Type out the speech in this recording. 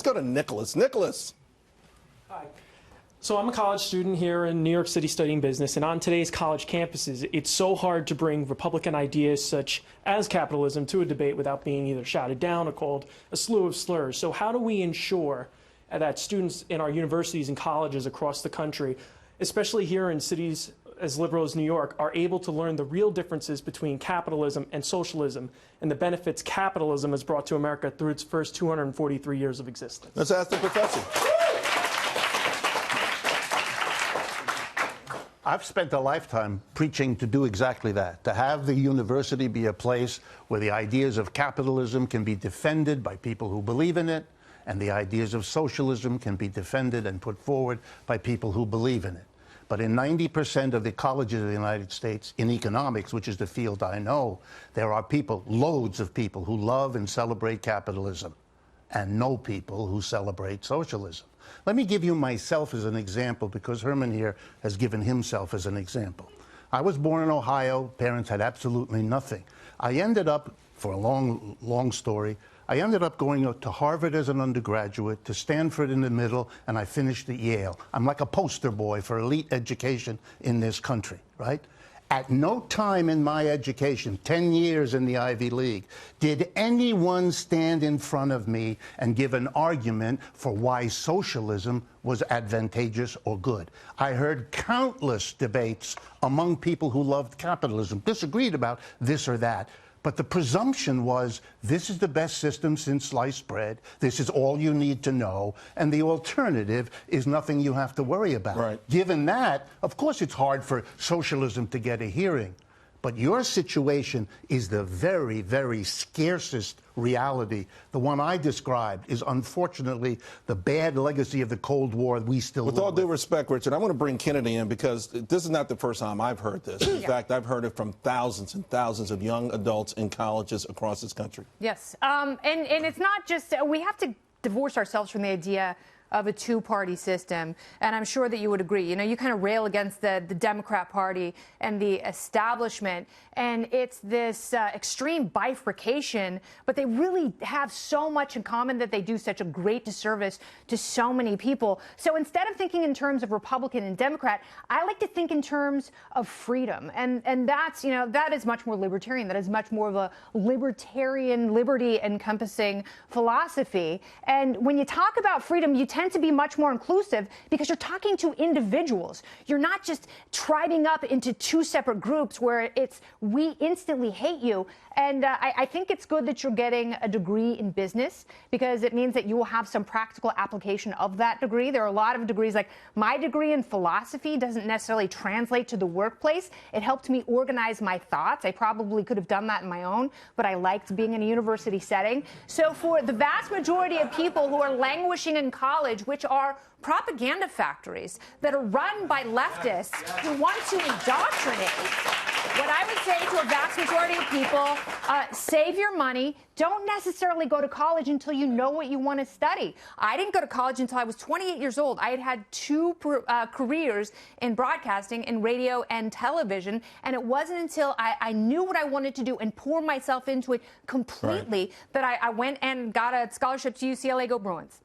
go to Nicholas. Nicholas. Hi. So I'm a college student here in New York City studying business, and on today's college campuses, it's so hard to bring Republican ideas such as capitalism to a debate without being either shouted down or called a slew of slurs. So how do we ensure that students in our universities and colleges across the country, especially here in cities as liberal as New York, are able to learn the real differences between capitalism and socialism and the benefits capitalism has brought to America through its first 243 years of existence? Let's ask the professor. I've spent a lifetime preaching to do exactly that, to have the university be a place where the ideas of capitalism can be defended by people who believe in it, and the ideas of socialism can be defended and put forward by people who believe in it. But in 90% of the colleges of the United States, in economics, which is the field I know, there are people, loads of people, who love and celebrate capitalism, and no people who celebrate socialism. Let me give you myself as an example, because Herman here has given himself as an example. I was born in Ohio. Parents had absolutely nothing. I ended up, for a long story, I ended up going to Harvard as an undergraduate, to Stanford in the middle, and I finished at Yale. I'm like a poster boy for elite education in this country, right? At no time in my education, 10 years in the Ivy League, did anyone stand in front of me and give an argument for why socialism was advantageous or good. I heard countless debates among people who loved capitalism, disagreed about this or that. But the presumption was, this is the best system since sliced bread. This is all you need to know. And the alternative is nothing you have to worry about. Right. Given that, of course it's hard for socialism to get a hearing. But your situation is the very, very scarcest reality. The one I described is unfortunately the bad legacy of the Cold War we still live with. With all due respect, Richard, I want to bring Kennedy in because this is not the first time I've heard this. In fact, I've heard it from thousands and thousands of young adults in colleges across this country. Yes. And it's not just, we have to divorce ourselves from the idea of a two-party system, and I'm sure that you would agree. You know, you kind of rail against the Democrat Party and the establishment, and it's this extreme bifurcation, but they really have so much in common that they do such a great disservice to so many people. So instead of thinking in terms of Republican and Democrat, I like to think in terms of freedom, and that's, you know, that is much more libertarian. That is much more of a libertarian, liberty-encompassing philosophy. And when you talk about freedom, you tend to be much more inclusive because you're talking to individuals. You're not just tribing up into two separate groups where it's we instantly hate you. And I think it's good that you're getting a degree in business because it means that you will have some practical application of that degree. There are a lot of degrees, like my degree in philosophy doesn't necessarily translate to the workplace. It helped me organize my thoughts. I probably could have done that on my own, but I liked being in a university setting. So for the vast majority of people who are languishing in college, which are propaganda factories that are run by leftists who want to indoctrinate, what I would say to a vast majority of people, save your money. Don't necessarily go to college until you know what you want to study. I didn't go to college until I was 28 years old. I had had two careers in broadcasting, in radio and television, and it wasn't until I knew what I wanted to do and pour myself into it completely that I went and got a scholarship to UCLA. Go Bruins.